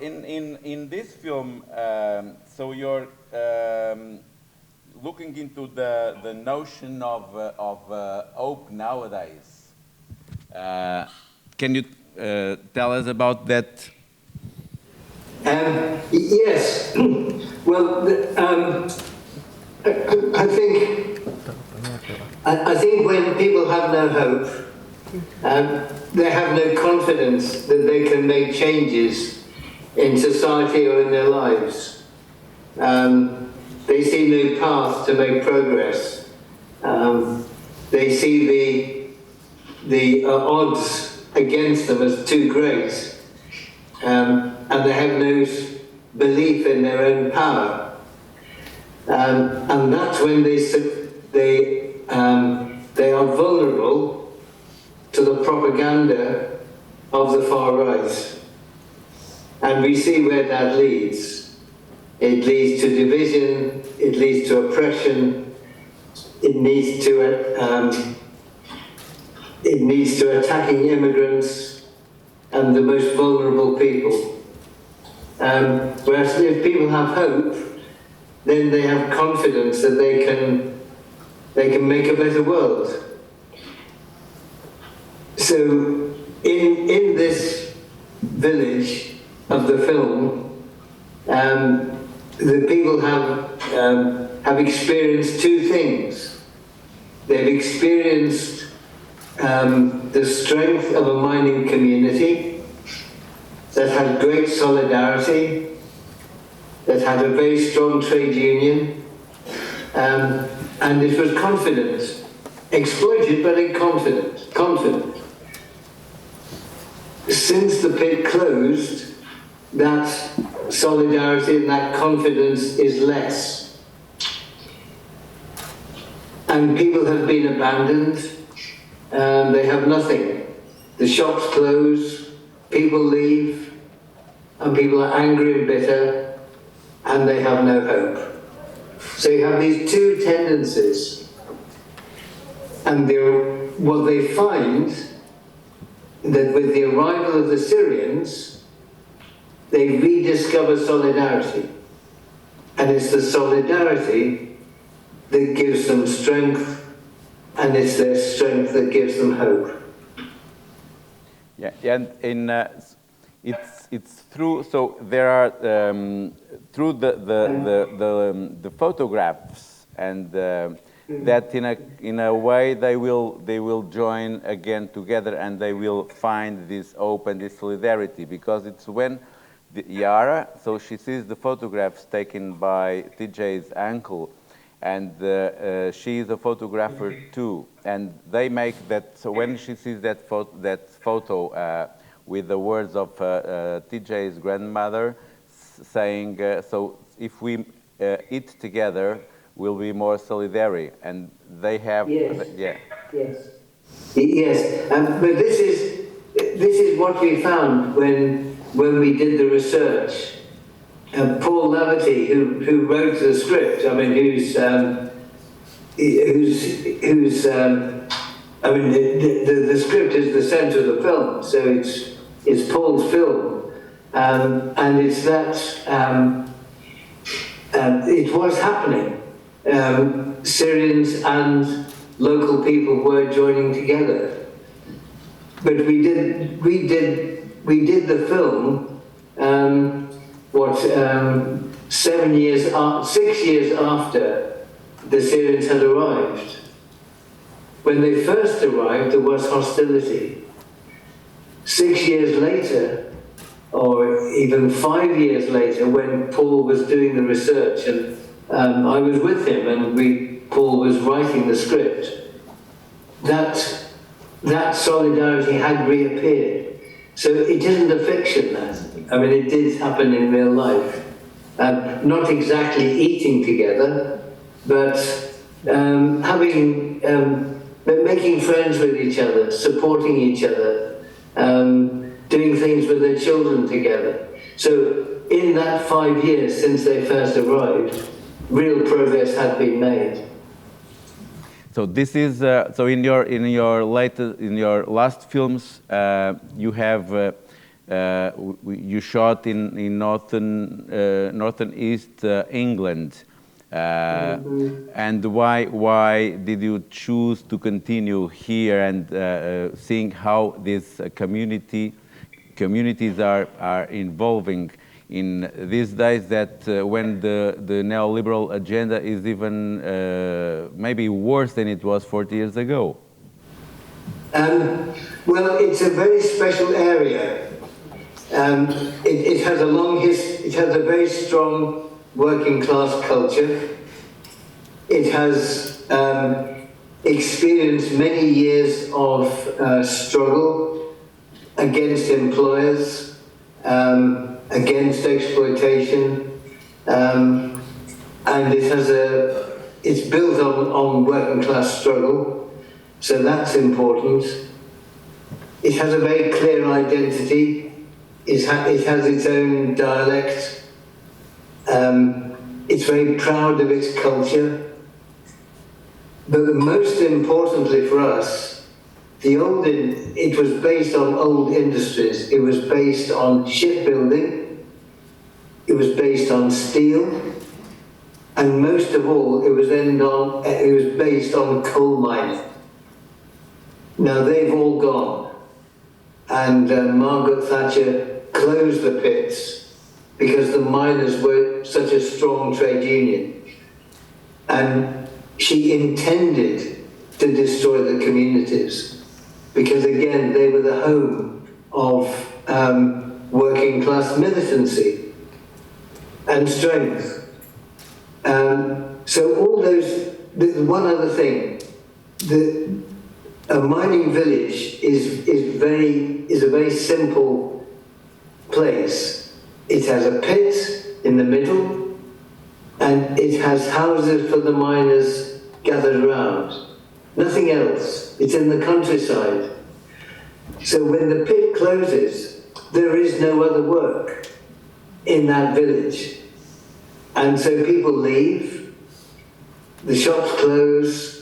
in this film, so you're looking into the notion of hope nowadays. Can you tell us about that? Yes. Well, I think when people have no hope, they have no confidence that they can make changes in society or in their lives. They see no path to make progress. They see the odds against them as too great, and they have no belief in their own power. And that's when they are vulnerable to the propaganda of the far right. And we see where that leads. It leads to division, it leads to oppression, it leads to attacking immigrants and the most vulnerable people. Whereas if people have hope, then they have confidence that they can make a better world. So in this village of the film, the people have experienced two things. They've experienced the strength of a mining community that had great solidarity, that had a very strong trade union, and it was confident, exploited but confident. Since the pit closed, that solidarity and that confidence is less. And people have been abandoned, they have nothing. The shops close, people leave, and people are angry and bitter, and they have no hope. So you have these two tendencies, and what they find, that with the arrival of the Syrians, they rediscover solidarity. And it's the solidarity that gives them strength, and it's their strength that gives them hope. Yeah, and it's through, so there are through the photographs, and that in a way they will join again together, and they will find this hope and this solidarity, because it's when Yara, so she sees the photographs taken by TJ's uncle, and she is a photographer too, and they make that. So when she sees that photo with the words of TJ's grandmother saying, "So if we eat together, we'll be more solidary," and they have, yes. yeah, yes, yes. But this is what we found when we did the research. Paul Laverty, who wrote the script, I mean, I mean, the script is the centre of the film, so it's Paul's film, and it's that it was happening. Syrians and local people were joining together, but we did the film. 6 years after the Syrians had arrived. When they first arrived, there was hostility. 6 years later, or even 5 years later, when Paul was doing the research, and I was with him, and Paul was writing the script, that solidarity had reappeared. So it isn't a fiction, that. I mean, it did happen in real life. Not exactly eating together, but making friends with each other, supporting each other, doing things with their children together. So in that 5 years since they first arrived, real progress had been made. So this is so in your last films you have you shot in northern East England. And why did you choose to continue here and seeing how these communities are evolving in these days that when the neoliberal agenda is even maybe worse than it was 40 years ago? Well, it's a very special area. It has a long history. It has a very strong working class culture. It has experienced many years of struggle against employers, against exploitation, and it's built on working class struggle. So that's important. It has a very clear identity. It has its own dialect. It's very proud of its culture. But most importantly for us, it was based on old industries. It was based on shipbuilding. It was based on steel. And most of all, it was based on coal mining. Now they've all gone, and Margaret Thatcher closed the pits because the miners were such a strong trade union, and she intended to destroy the communities because again they were the home of working class militancy and strength. So all those. One other thing. A mining village is a very simple place. It has a pit in the middle, and it has houses for the miners gathered around. Nothing else. It's in the countryside. So when the pit closes, there is no other work in that village. And so people leave, the shops close,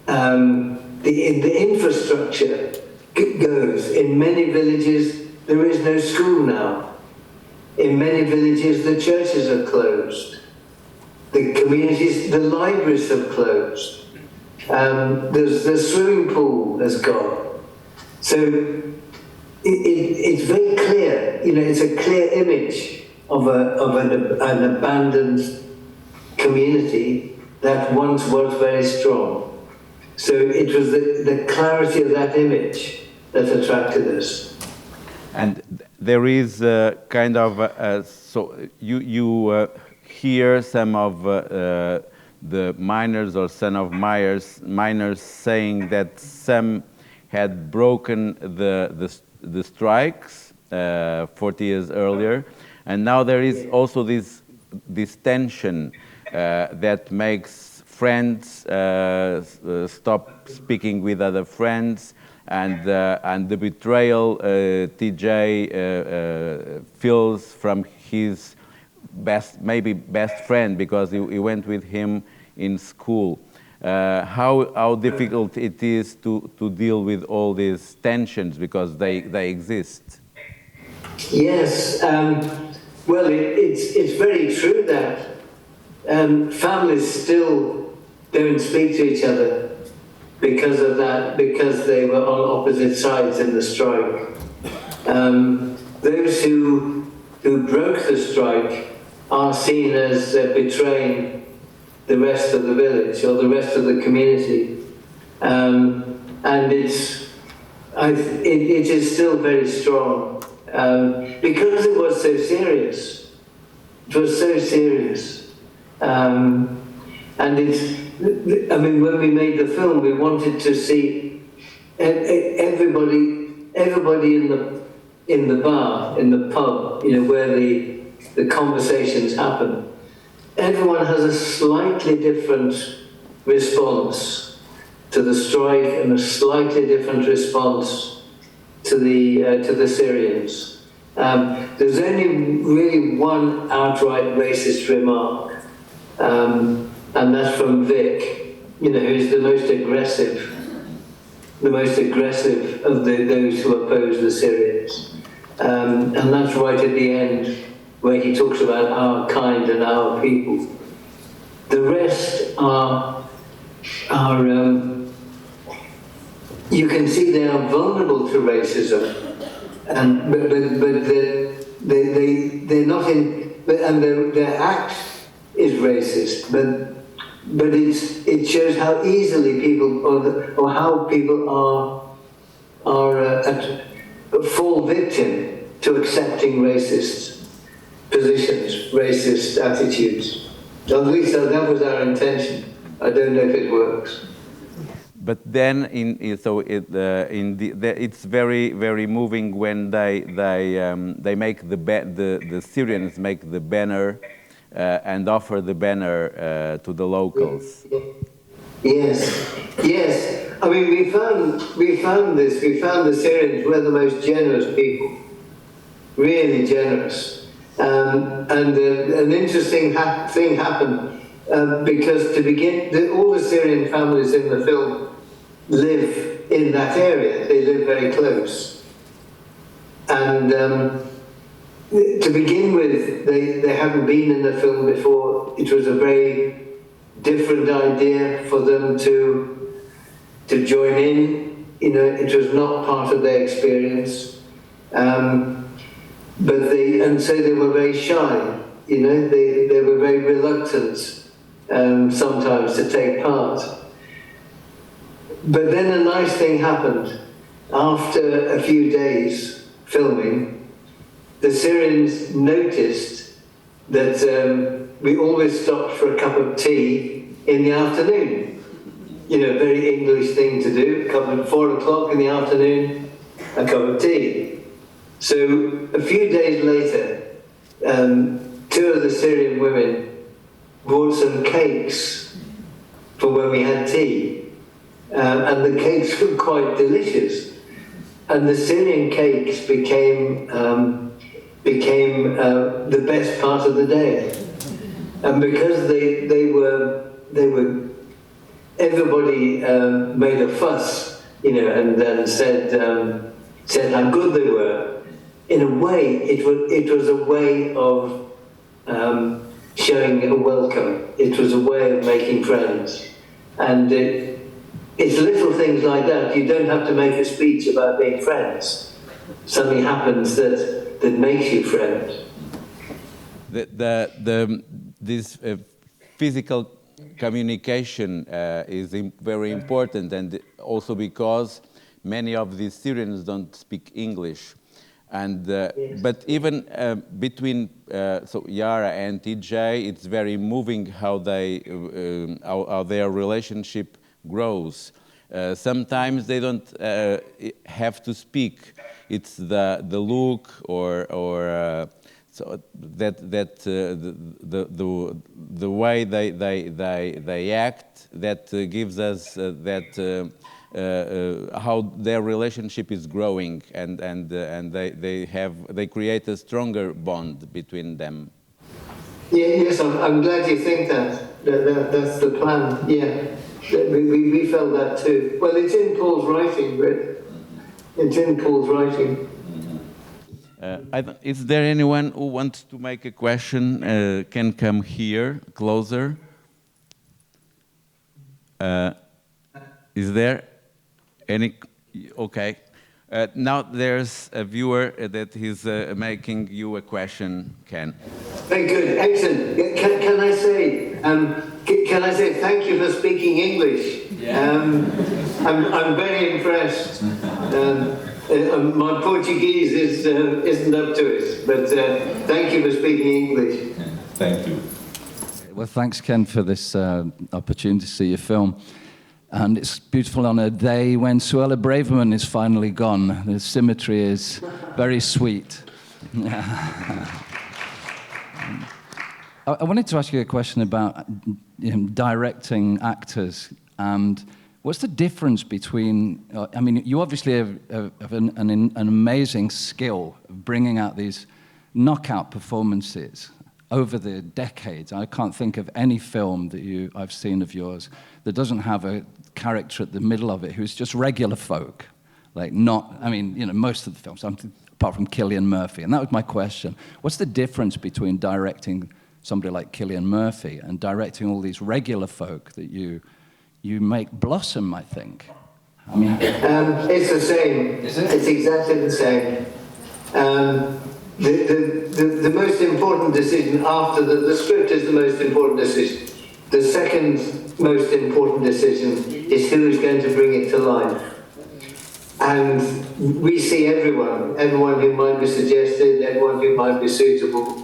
the infrastructure goes. In many villages, there is no school now. In many villages, the churches are closed. The communities, the libraries have closed. The swimming pool has gone. So it's very clear, it's a clear image of an abandoned community that once was very strong. So it was the clarity of that image that attracted us. And there is kind of, so you hear some of the miners or son of miners saying that some had broken the strikes 40 years earlier, and now there is also this tension that makes friends stop speaking with other friends, and the betrayal TJ feels from his best friend because he went with him in school. How difficult it is to deal with all these tensions because they exist. Yes, well, it's very true that families still don't speak to each other because of that, because they were on opposite sides in the strike. Those who broke the strike are seen as betraying the rest of the village or the rest of the community, and it is still very strong because it was so serious. It was so serious, and I mean, when we made the film, we wanted to see everybody in the bar, in the pub, where the conversations happen. Everyone has a slightly different response to the strike and a slightly different response to the Syrians. There's only really one outright racist remark, and that's from Vic, who's the most aggressive of those who oppose the Syrians. And that's right at the end, where he talks about our kind and our people. The rest are you can see they are vulnerable to racism, and but they're not in, and their act is racist, but it shows how easily people or how people fall victim to accepting racist positions, racist attitudes. At least that was our intention. I don't know if it works. But then, it's very, very moving when they make the Syrians make the banner and offer the banner to the locals. Yes, yes. I mean, we found this. We found the Syrians were the most generous people, really generous. And an interesting thing happened because to begin, all the Syrian families in the film live in that area. They live very close. And to begin with, they hadn't been in the film before. It was a very different idea for them to join in. You know, it was not part of their experience. And so they were very shy. You know, they were very reluctant sometimes to take part. But then a nice thing happened. After a few days filming, the Syrians noticed that we always stopped for a cup of tea in the afternoon. You know, very English thing to do. 4 o'clock in the afternoon, a cup of tea. So a few days later, 2 of the Syrian women brought some cakes for when we had tea. And the cakes were quite delicious. And the Syrian cakes became the best part of the day. And because they were everybody made a fuss, you know, and said how good they were. In a way, it was a way of showing a welcome. It was a way of making friends. And it's little things like that. You don't have to make a speech about being friends. Something happens that makes you friends. This physical communication is very important, and also because many of these Syrians don't speak English. And Yes. But even between so Yara and TJ, it's very moving how how their relationship grows. Sometimes they don't have to speak. It's the look or so that the way they act that gives us how their relationship is growing, and they create a stronger bond between them. Yeah, yes, I'm glad you think that's the plan. Yeah, we felt that too. Well, it's in Paul's writing, but it's in Paul's writing. Is there anyone who wants to make a question? Can come here closer. Is there any? Okay. Now there's a viewer that is making you a question, Ken. Very good, excellent. Can I say thank you for speaking English? Yeah. I'm very impressed. My Portuguese isn't up to it, but thank you for speaking English. Thank you. Well, thanks, Ken, for this opportunity to see your film. And it's beautiful on a day when Suella Braverman is finally gone. The symmetry is very sweet. I wanted to ask you a question about directing actors. And what's the difference between, I mean, you obviously have an amazing skill of bringing out these knockout performances over the decades. I can't think of any film that I've seen of yours that doesn't have a character at the middle of it who's just regular folk. Like not, I mean, you know, most of the films, I'm apart from Cillian Murphy. And that was my question. What's the difference between directing somebody like Cillian Murphy and directing all these regular folk that you make blossom, I think? I mean, it's the same. Is it? It's exactly the same. The most important decision after the script is the most important decision. The second most important decision is who is going to bring it to life. And we see everyone who might be suggested, everyone who might be suitable,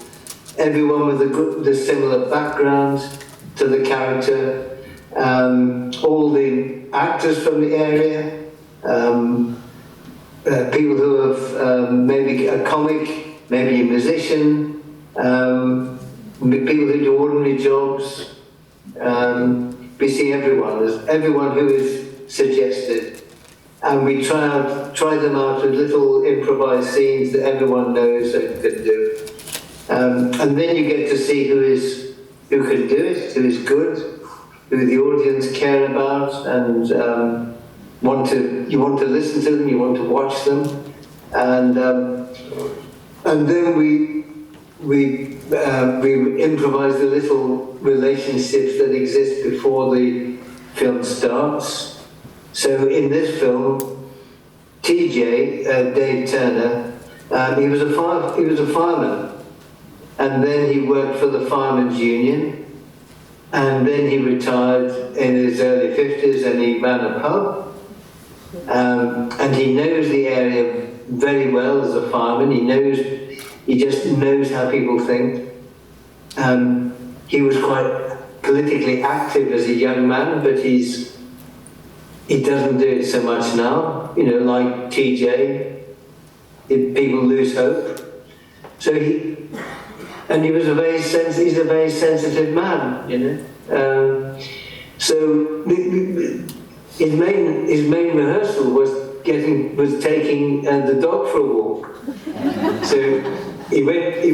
everyone with the similar background to the character, all the actors from the area, people who have maybe a comic, maybe a musician, people who do ordinary jobs. We see everyone. There's everyone who is suggested. And we try them out with little improvised scenes that everyone knows and can do. And then you get to see who can do it, who is good, who the audience care about, and you want to listen to them, you want to watch them, and then we improvise the little relationships that exist before the film starts. So in this film, TJ, Dave Turner, he was a fireman, and then he worked for the Firemen's Union, and then he retired in his early 50s, and he ran a pub, and he knows the area very well as a fireman. He just knows how people think. He was quite politically active as a young man, but he doesn't do it so much now. You know, like TJ, people lose hope. So he was he's a very sensitive man, you know. So his main rehearsal was taking the dog for a walk. So he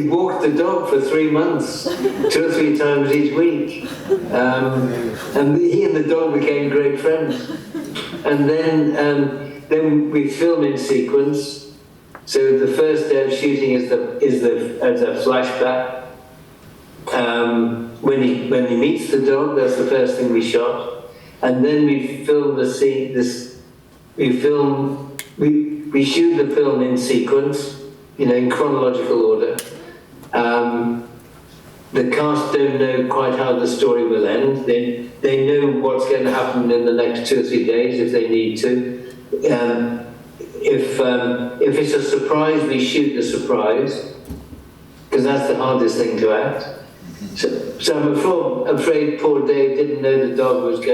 walked the dog for 3 months, 2 or 3 times each week, and he and the dog became great friends. And then we film in sequence. So the first day of shooting is a flashback. When he meets the dog, that's the first thing we shot, and then we film the scene. We shoot the film in sequence, you know, in chronological order. The cast don't know quite how the story will end. They know what's going to happen in the next 2 or 3 days if they need to. If it's a surprise, we shoot the surprise, because that's the hardest thing to act. So I'm afraid poor Dave didn't know the dog wasn't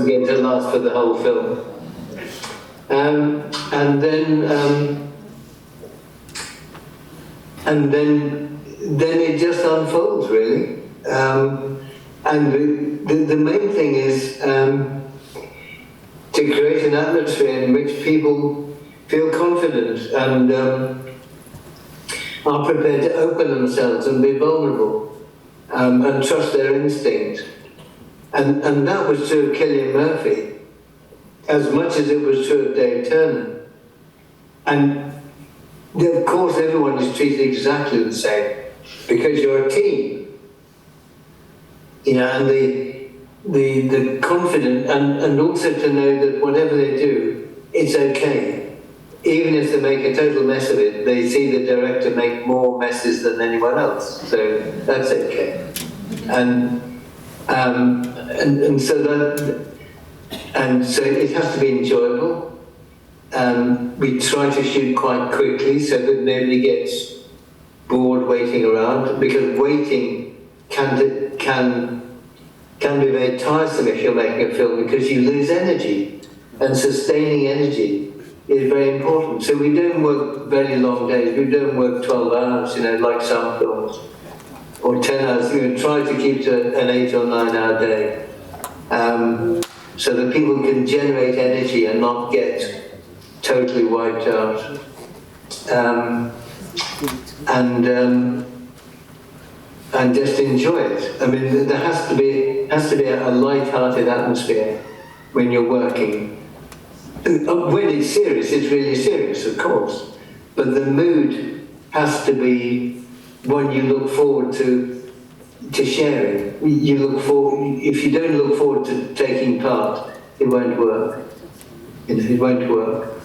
going to last for the whole film. And then it just unfolds, really. And the main thing is to create an atmosphere in which people feel confident and are prepared to open themselves and be vulnerable and trust their instinct. And that was true of Cillian Murphy, as much as it was true of Dave Turner. And of course everyone is treated exactly the same, because you're a team. You know, and the confident, and also to know that whatever they do, it's okay. Even if they make a total mess of it, they see the director make more messes than anyone else, so that's okay. And so it has to be enjoyable. We try to shoot quite quickly so that nobody gets bored waiting around, because waiting can be very tiresome if you're making a film, because you lose energy, and sustaining energy is very important. So we don't work very long days. We don't work 12 hours, you know, like some films, or 10 hours. We try to keep to an 8 or 9 hour day, so that people can generate energy and not get totally wiped out. And just enjoy it. I mean, there has to be a light-hearted atmosphere when you're working. when it's serious, it's really serious, of course. But the mood has to be one you look forward to sharing. You look forward. If you don't look forward to taking part, it won't work. It won't work.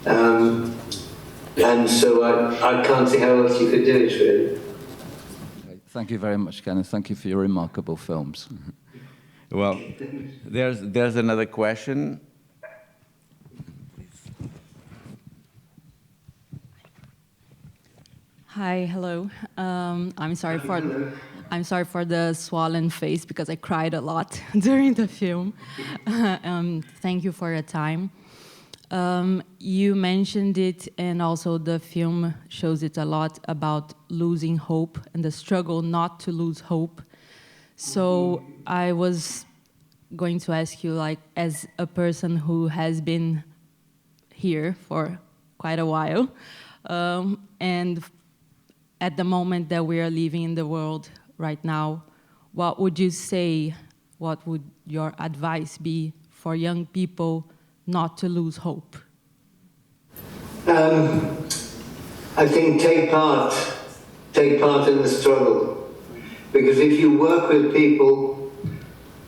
And so I can't see how else you could do it, really. Thank you very much, Kenneth. Thank you for your remarkable films. Well, there's another question. Hi, hello. I'm sorry for the swollen face because I cried a lot during the film. Thank you for your time. You mentioned it, and also the film shows it a lot about losing hope and the struggle not to lose hope. So I was going to ask you, like, as a person who has been here for quite a while, and at the moment that we are living in the world right now, what would you say, what would your advice be for young people not to lose hope? I think take part in the struggle, because if you work with people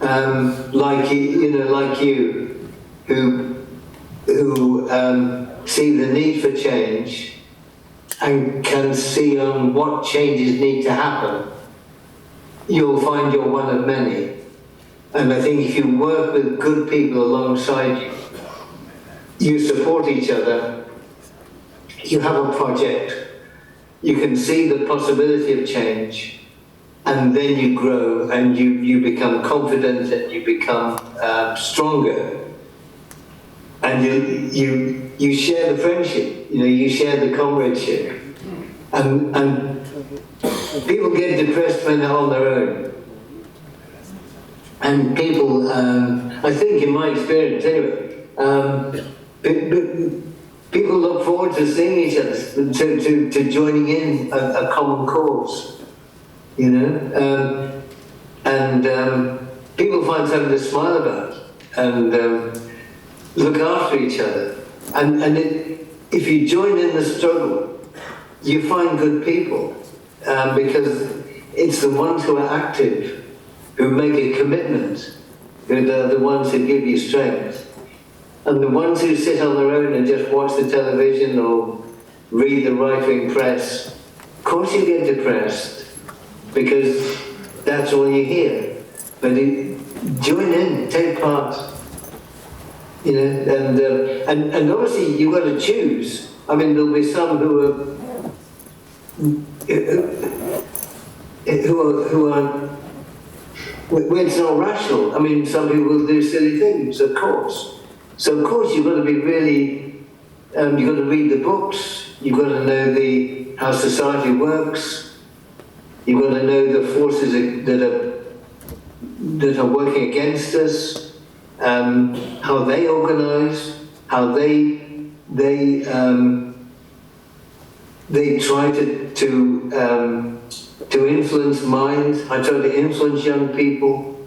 like you, who see the need for change and can see on what changes need to happen, you'll find you're one of many. And I think if you work with good people alongside you, you support each other, you have a project, you can see the possibility of change, and then you grow and you become confident and you become stronger. And you share the friendship, you share the comradeship. And people get depressed when they're on their own. And people, I think in my experience anyway, people look forward to seeing each other, to joining in a common cause, and people find something to smile about and look after each other. And if you join in the struggle, you find good people, because it's the ones who are active, who make a commitment, who are the ones who give you strength. And the ones who sit on their own and just watch the television or read the right-wing press, of course you get depressed, because that's all you hear. But join in, take part, and obviously you've got to choose. I mean, there'll be some who are where it's not rational. I mean, some people will do silly things, of course. So of course you've got to be really, you've got to read the books, you've got to know how society works, you've got to know the forces that are working against us, how they organize, how they try to influence minds. I try to influence young people,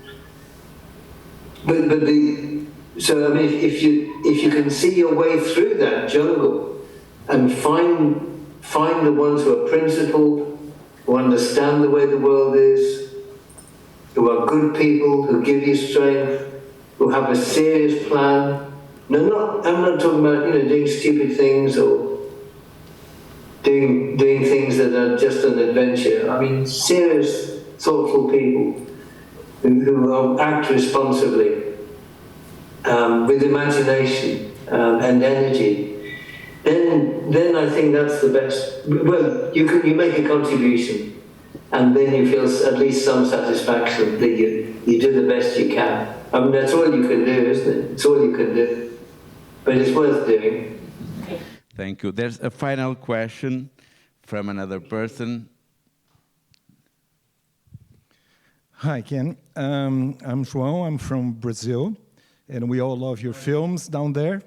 so I mean, if you can see your way through that jungle and find the ones who are principled, who understand the way the world is, who are good people, who give you strength, who have a serious plan. No, I'm not talking about doing stupid things or doing things that are just an adventure. I mean, serious, thoughtful people who act responsibly. With imagination and energy, then I think that's the best. Well, you make a contribution, and then you feel at least some satisfaction that you do the best you can. I mean, that's all you can do, isn't it? It's all you can do, but it's worth doing. Thank you. There's a final question from another person. Hi, Ken. I'm João. I'm from Brazil. And we all love your films down there.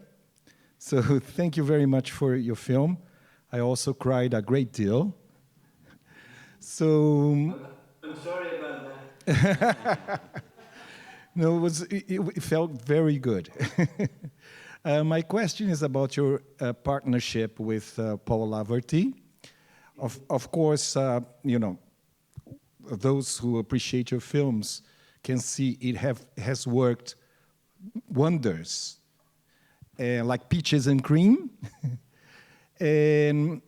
So thank you very much for your film. I also cried a great deal. So I'm sorry about that. No, it felt very good. My question is about your partnership with Paul Laverty. Of course, you know, those who appreciate your films can see it has worked wonders, like Peaches and Cream. And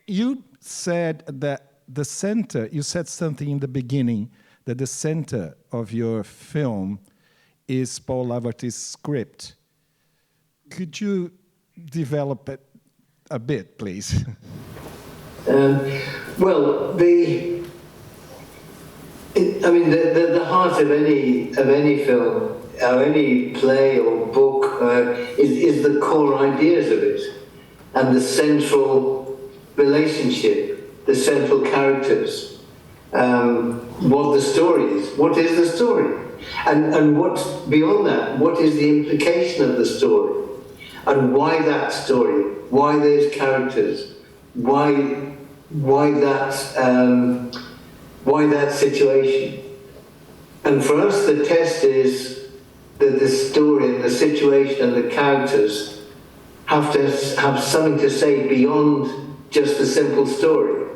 you said that the center, you said something in the beginning, that the center of your film is Paul Laverty's script. Could you develop it a bit, please? Well, the heart of any film, or any play or book, is the core ideas of it, and the central relationship, the central characters, what the story is. What is the story? And what, beyond that, what is the implication of the story? And why that story? Why those characters? Why that situation? And for us, the test is that the story and the situation and the characters have to have something to say beyond just a simple story.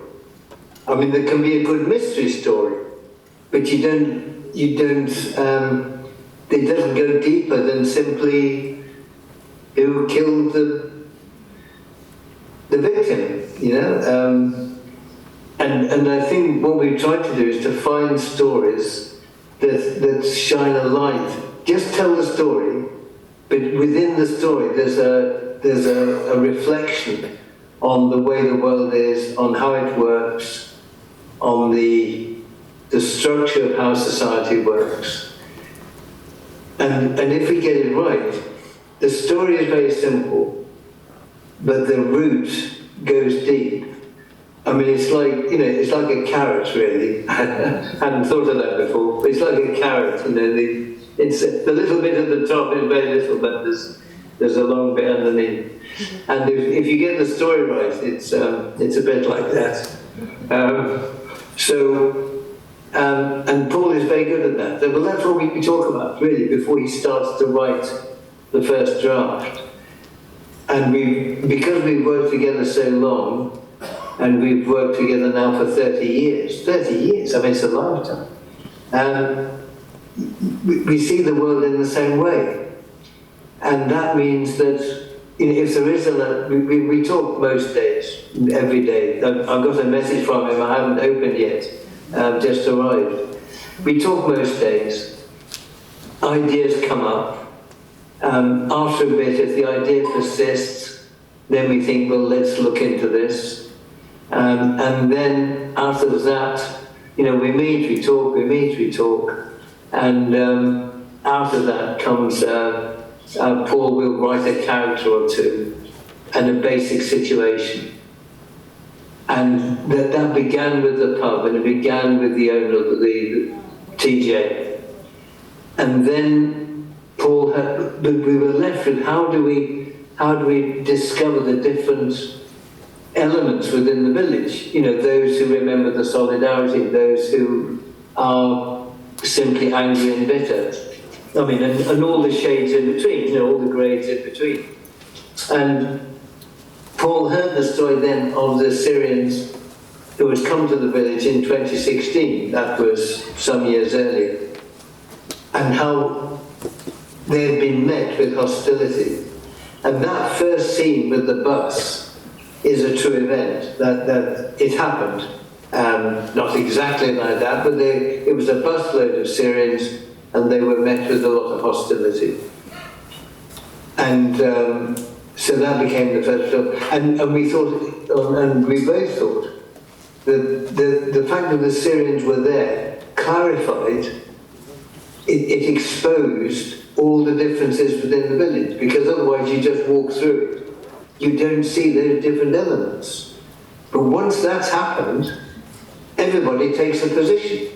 I mean, there can be a good mystery story, but it doesn't go deeper than simply who killed the victim, you know? And I think what we've tried to do is to find stories that shine a light. Just tell the story, but within the story there's a reflection on the way the world is, on how it works, on the structure of how society works. And if we get it right, the story is very simple, but the root goes deep. I mean, it's like, you know, it's like a carrot, really. I hadn't thought of that before, but it's like a carrot, you know. It's the little bit at the top is very little, but there's a long bit underneath. And if you get the story right, it's a bit like that. And Paul is very good at that. Well, that's what we talk about, really, before he starts to write the first draft. And because we've worked together so long, and we've worked together now for 30 years. 30 years, I mean, it's a lifetime. We see the world in the same way. And that means that, you know, if there is we talk most days, every day. I've got a message from him I haven't opened yet, just arrived. We talk most days. Ideas come up. After a bit, if the idea persists, then we think, well, let's look into this. And then after that, you know, we meet, we talk. And after that comes, Paul will write a character or two and a basic situation. And that began with the pub, and it began with the owner of the TJ. And then we were left with how do we discover the different elements within the village? You know, those who remember the solidarity, those who are simply angry and bitter. I mean, and all the shades in between, you know, all the grades in between. And Paul heard the story then of the Syrians who had come to the village in 2016, that was some years earlier, and how they had been met with hostility. And that first scene with the bus is a true event, that it happened. Not exactly like that, but it was a busload of Syrians, and they were met with a lot of hostility. And so that became the first film. And we thought, and we both thought, that the fact that the Syrians were there clarified, it exposed all the differences within the village, because otherwise you just walk through it. You don't see those different elements. But once that's happened, everybody takes a position.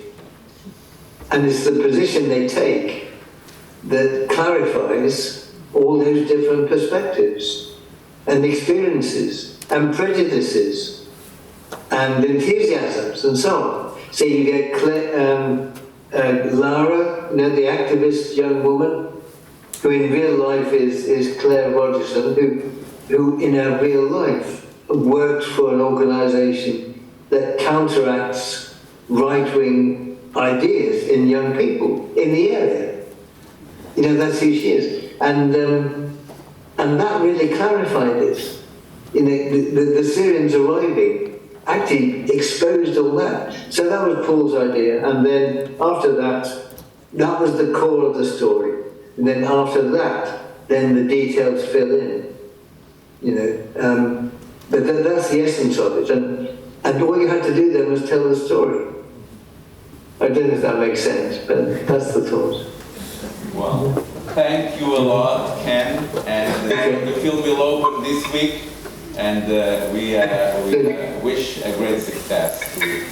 And it's the position they take that clarifies all those different perspectives and experiences and prejudices and enthusiasms and so on. So you get Lara, you know, the activist young woman, who in real life is Claire Rogerson, who in her real life worked for an organisation that counteracts right-wing ideas in young people in the area. You know, that's who she is. And that really clarified it. You know, the Syrians arriving actually exposed all that. So that was Paul's idea. And then after that, that was the core of the story. And then after that, then the details fill in. You know, but that's the essence of it. And all you had to do then was tell the story. I don't know if that makes sense, but that's the thought. Well, thank you a lot, Ken. And the film will open this week, and we wish a great success to it.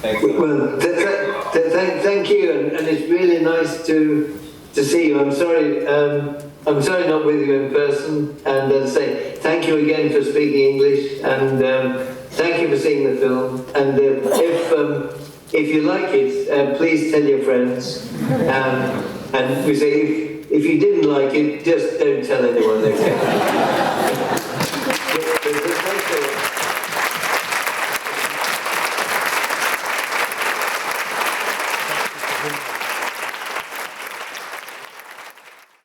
Thanks a lot. Well, thank you, and it's really nice to see you. I'm sorry not with you in person, and as I say, thank you again for speaking English, and thank you for seeing the film. And if you like it, please tell your friends. And we say, if you didn't like it, just don't tell anyone. Okay?